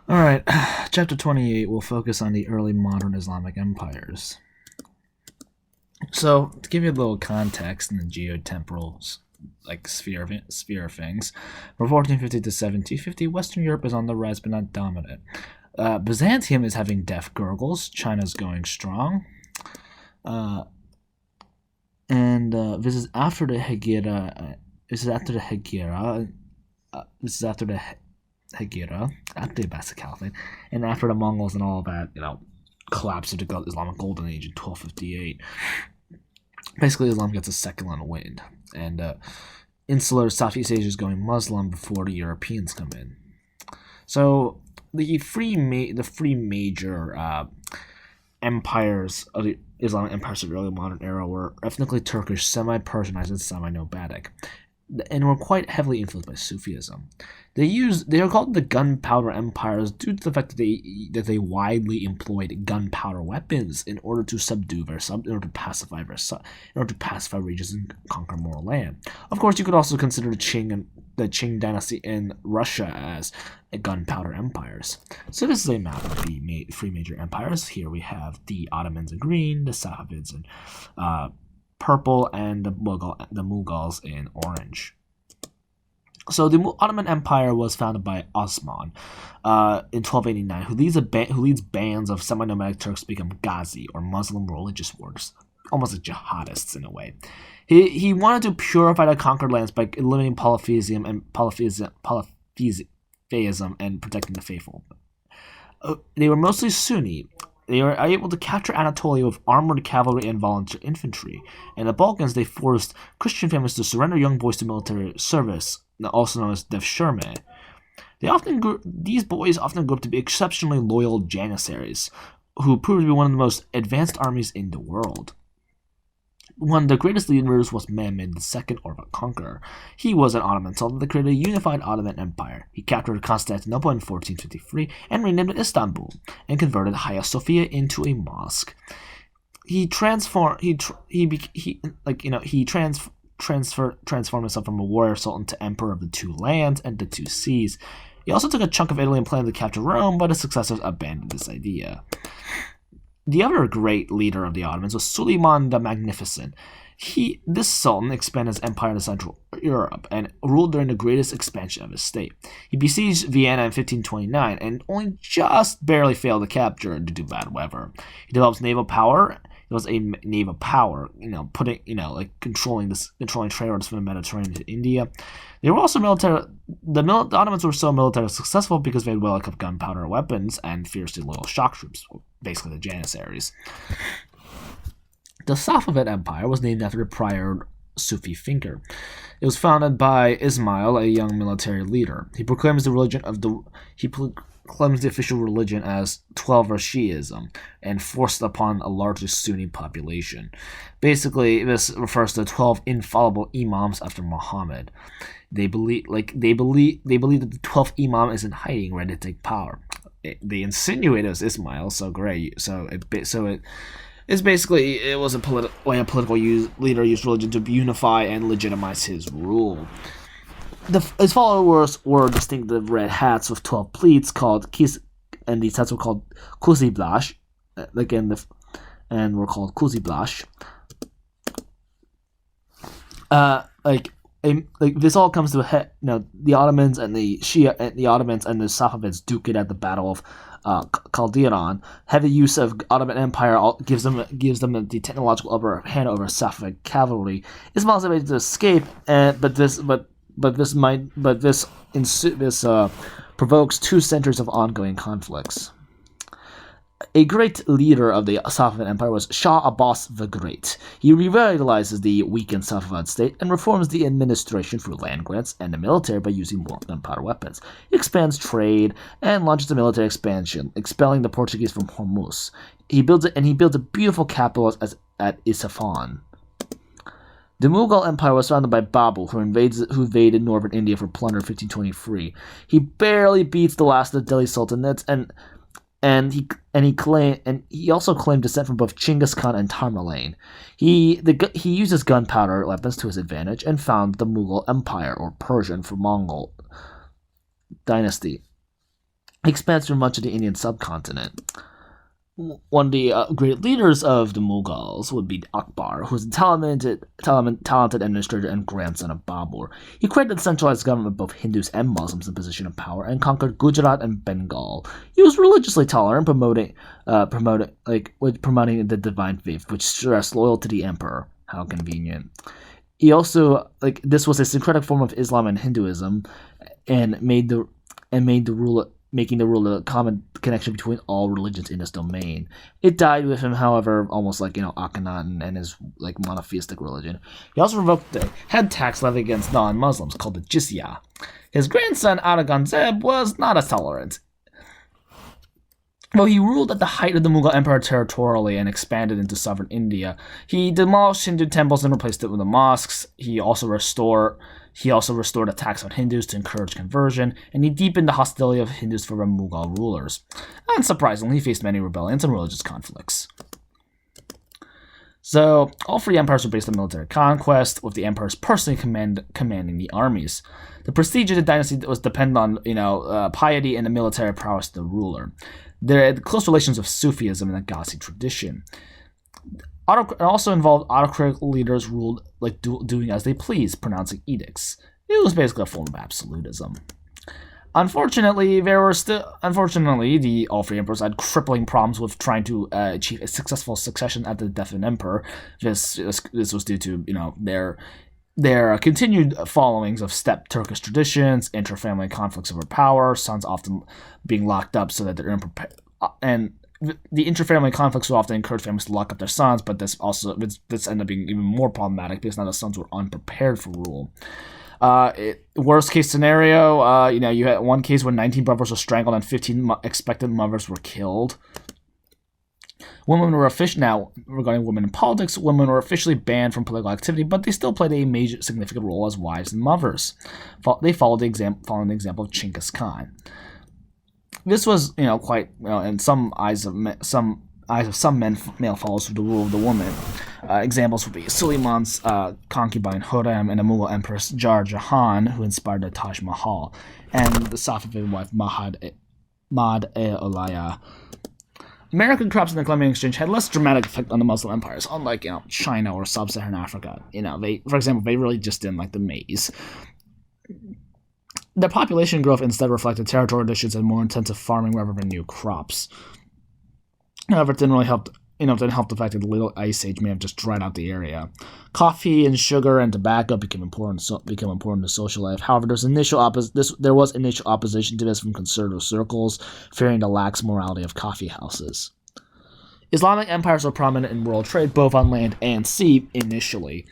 Alright, chapter 28 will focus on the early modern Islamic empires. So, to give you a little context in the geotemporal sphere of things, from 1450 to 1750, Western Europe is on the rise but not dominant. Byzantium is having death gurgles. China's going strong. This is after the Hegira. This is after the Hegira. This is after the Hegira, after the Abbasid Caliphate, and after the Mongols and all that, collapse of the Islamic Golden Age in 1258. Basically, Islam gets a second on wind, and insular Southeast Asia is going Muslim before the Europeans come in. So the three major empires of the Islamic empires of the early modern era were ethnically Turkish, semi-Persianized, and semi-nomadic, and were quite heavily influenced by Sufism. They are called the gunpowder empires due to the fact that they widely employed gunpowder weapons in order to pacify regions and conquer more land. Of course, you could also consider the Qing dynasty in Russia as gunpowder empires. So this is a map of the three major empires. Here we have the Ottomans in green, the Safavids in purple, and the Mughals in orange. So the Ottoman Empire was founded by Osman in 1289, who leads bands of semi-nomadic Turks to become ghazi, or Muslim religious warders, almost like jihadists in a way. He wanted to purify the conquered lands by eliminating polytheism and protecting the faithful. They were mostly Sunni. They were able to capture Anatolia with armored cavalry and volunteer infantry. In the Balkans, they forced Christian families to surrender young boys to military service, also known as devshirme. These boys often grew up to be exceptionally loyal janissaries, who proved to be one of the most advanced armies in the world. One of the greatest leaders was Mehmed II, or the Conqueror. He was an Ottoman sultan that created a unified Ottoman Empire. He captured Constantinople in 1453 and renamed it Istanbul, and converted Hagia Sophia into a mosque. He transformed himself from a warrior sultan to emperor of the two lands and the two seas. He also took a chunk of Italy and planned to capture Rome, but his successors abandoned this idea. The other great leader of the Ottomans was Suleyman the Magnificent. This sultan expanded his empire to Central Europe and ruled during the greatest expansion of his state. He besieged Vienna in 1529 and only just barely failed to capture it due to bad weather. He developed naval power. It was a naval power, controlling trade routes from the Mediterranean to India. They were also military. The Ottomans were so militarily successful because they had well-equipped gunpowder weapons and fiercely loyal shock troops, basically the Janissaries. The Safavid Empire was named after the prior Sufi thinker. It was founded by Ismail, a young military leader. He proclaims the official religion as Twelver Shi'ism and forced upon a largely Sunni population. Basically, this refers to 12 infallible imams after Muhammad. They believe that the 12th imam is in hiding, ready to take power. They insinuate it was Ismail, so great. It was a political leader used religion to unify and legitimize his rule. His followers wore distinctive red hats with 12 pleats and these hats were called kuziblash, and were called kuziblash. This all comes to a head. The Ottomans and the Safavids duke it at the Battle of Calderon. Heavy use of Ottoman Empire gives them the technological upper hand over Safavid cavalry. Ismail is able to escape, but this provokes 2 centuries of ongoing conflicts. A great leader of the Safavid Empire was Shah Abbas the Great. He revitalizes the weakened Safavid state and reforms the administration through land grants and the military by using more gunpowder weapons. He expands trade and launches a military expansion, expelling the Portuguese from Hormuz. He builds a beautiful capital at Isfahan. The Mughal Empire was founded by Babur, who invaded northern India for plunder in 1523. He barely beats the last of the Delhi sultanates, and he also claimed descent from both Chinggis Khan and Tamerlane. He uses gunpowder weapons to his advantage and founded the Mughal Empire, or Persian for Mongol dynasty. expands through much of the Indian subcontinent. One of the great leaders of the Mughals would be Akbar, who was a talented administrator and grandson of Babur. He created a centralized government of both Hindus and Muslims in position of power and conquered Gujarat and Bengal. He was religiously tolerant, promoting the divine faith, which stressed loyalty to the emperor. How convenient. He also this was a syncretic form of Islam and Hinduism, and making the rule a common connection between all religions in his domain. It died with him, however, almost like Akhenaten and his monotheistic religion. He also revoked the head tax levy against non-Muslims, called the jizya. His grandson Aurangzeb was not as tolerant. Though he ruled at the height of the Mughal Empire territorially and expanded into southern India, he demolished Hindu temples and replaced it with the mosques. He also restored a tax on Hindus to encourage conversion, and he deepened the hostility of Hindus for the Mughal rulers. Unsurprisingly, he faced many rebellions and religious conflicts. So, all three empires were based on military conquest, with the emperors personally commanding the armies. The prestige of the dynasty was dependent on, piety and the military prowess of the ruler. There had close relations with Sufism and the Ghazi tradition. It also involved autocratic leaders ruled doing as they pleased, pronouncing edicts. It was basically a form of absolutism. Unfortunately, the all three emperors had crippling problems with trying to achieve a successful succession at the death of an emperor. This was due to their continued followings of steppe Turkish traditions, inter-family conflicts over power, sons often being locked up so that they're unprepared, and the inter-family conflicts would often encourage families to lock up their sons, but this ended up being even more problematic because now the sons were unprepared for rule. Worst case scenario, you had one case where 19 brothers were strangled and 15 expectant mothers were killed. Now, regarding women in politics, women were officially banned from political activity, but they still played a major significant role as wives and mothers. They followed the example of Chinggis Khan. This was, quite, in some eyes of male followers of the rule of the woman. Examples would be Suleyman's concubine Hurrem and the Mughal Empress Jar Jahan, who inspired the Taj Mahal, and the Safavid wife Mad-e-Olaya. American crops in the Columbian Exchange had less dramatic effect on the Muslim empires, unlike China or sub-Saharan Africa. For example, they really just didn't like the maize. Their population growth instead reflected territorial additions and more intensive farming rather than new crops. However, it didn't really help. Didn't help the fact that the Little Ice Age may have just dried out the area. Coffee and sugar and tobacco became important to social life. However, there was initial opposition to this from conservative circles, fearing the lax morality of coffee houses. Islamic empires were prominent in world trade, both on land and sea, initially.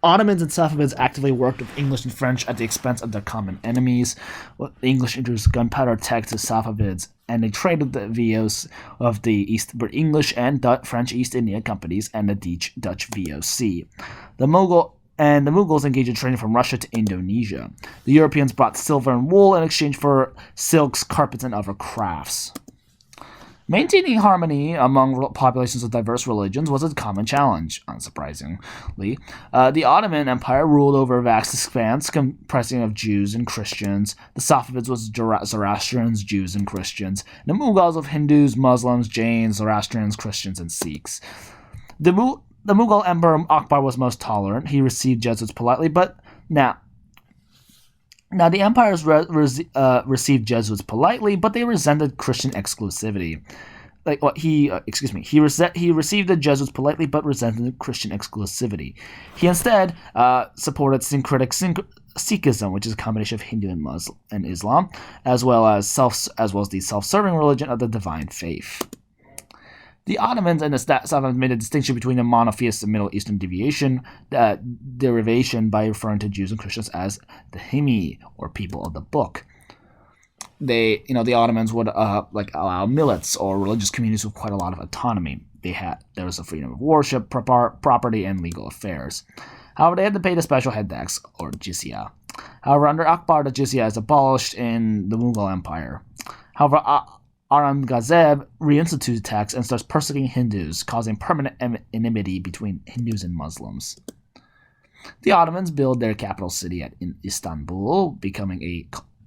Ottomans and Safavids actively worked with English and French at the expense of their common enemies. The English introduced gunpowder tech to Safavids, and they traded the VOs of the English and French East India companies and the Dutch VOC. The Mughals engaged in trading from Russia to Indonesia. The Europeans brought silver and wool in exchange for silks, carpets, and other crafts. Maintaining harmony among populations of diverse religions was a common challenge, unsurprisingly. The Ottoman Empire ruled over a vast expanse comprising of Jews and Christians. The Safavids was Zoroastrians, Jews, and Christians. The Mughals of Hindus, Muslims, Jains, Zoroastrians, Christians, and Sikhs. The Mughal Emperor Akbar was most tolerant. He received Jesuits politely, but Now, the empires received Jesuits politely, but they resented Christian exclusivity. He received the Jesuits politely, but resented Christian exclusivity. He instead supported syncretic Sikhism, which is a combination of Hindu and Islam, as well as the self-serving religion of the divine faith. The Ottomans and the Safavids made a distinction between the monotheists and Middle Eastern derivation by referring to Jews and Christians as the dhimmi, or people of the book. The Ottomans would allow millets or religious communities with quite a lot of autonomy. There was a freedom of worship, property, and legal affairs. However, they had to pay the special head tax, or jizya. However, under Akbar, the jizya is abolished in the Mughal Empire. However, Aurangzeb reinstitutes tax and starts persecuting Hindus, causing permanent enmity between Hindus and Muslims. The Ottomans built their capital city in Istanbul, becoming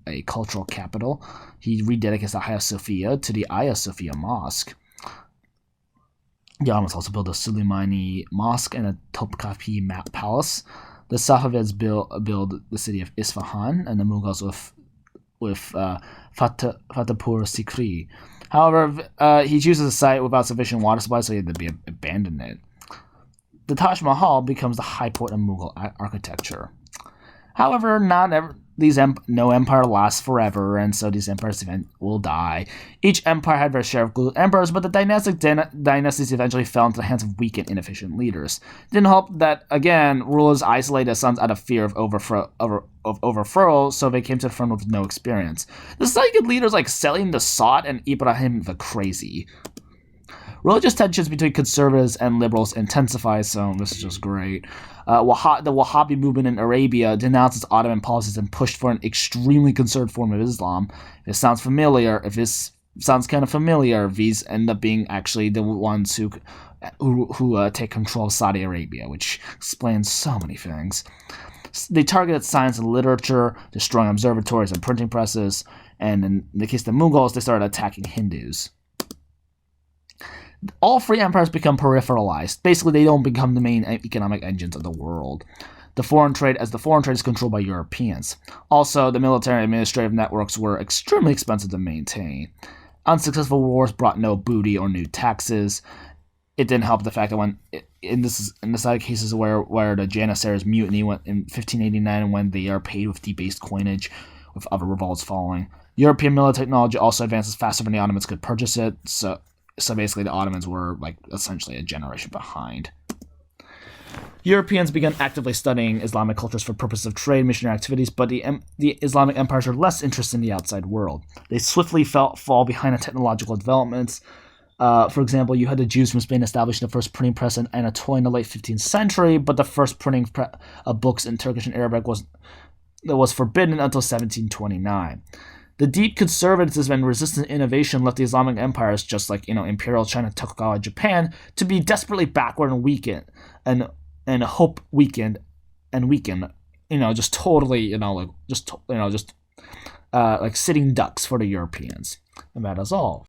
a cultural capital. He rededicates the Hagia Sophia to the Hagia Sophia Mosque. The Ottomans also built a Suleyman Mosque and a Topkapi Palace. The Safavids build the city of Isfahan, and the Mughals with Fatehpur Sikri. However, he chooses a site without sufficient water supply, so he had to abandon it. The Taj Mahal becomes the high point of Mughal architecture. However, no empire lasts forever, and so these empires will die. Each empire had their share of good emperors, but the dynastic dynasties eventually fell into the hands of weak and inefficient leaders. It didn't help that, again, rulers isolated their sons out of fear of overthrow, so they came to the throne with no experience. The second leaders like Selim the Sot and Ibrahim the Crazy. Religious tensions between conservatives and liberals intensified, so this is just great. The Wahhabi movement in Arabia denounced its Ottoman policies and pushed for an extremely conservative form of Islam. If this sounds kind of familiar, these end up being actually the ones who take control of Saudi Arabia, which explains so many things. They targeted science and literature, destroying observatories and printing presses, and in the case of the Mughals, they started attacking Hindus. All three empires become peripheralized. Basically, they don't become the main economic engines of the world. The foreign trade is controlled by Europeans. Also, the military and administrative networks were extremely expensive to maintain. Unsuccessful wars brought no booty or new taxes. It didn't help the fact that in the side cases where the Janissaries mutiny went in 1589, when they are paid with debased coinage, with other revolts following. European military technology also advances faster than the Ottomans could purchase it, so basically the Ottomans were essentially a generation behind. Europeans began actively studying Islamic cultures for purposes of trade and missionary activities, but the Islamic empires are less interested in the outside world. They swiftly fall behind in technological developments. For example, you had the Jews from Spain establishing the first printing press in Anatolia in the late 15th century, but the first printing of books in Turkish and Arabic was forbidden until 1729. The deep conservatism and resistant innovation left the Islamic empires, just like Imperial China, Tokugawa, Japan, to be desperately backward and weakened, and hope weakened, just totally, like sitting ducks for the Europeans. And that is all.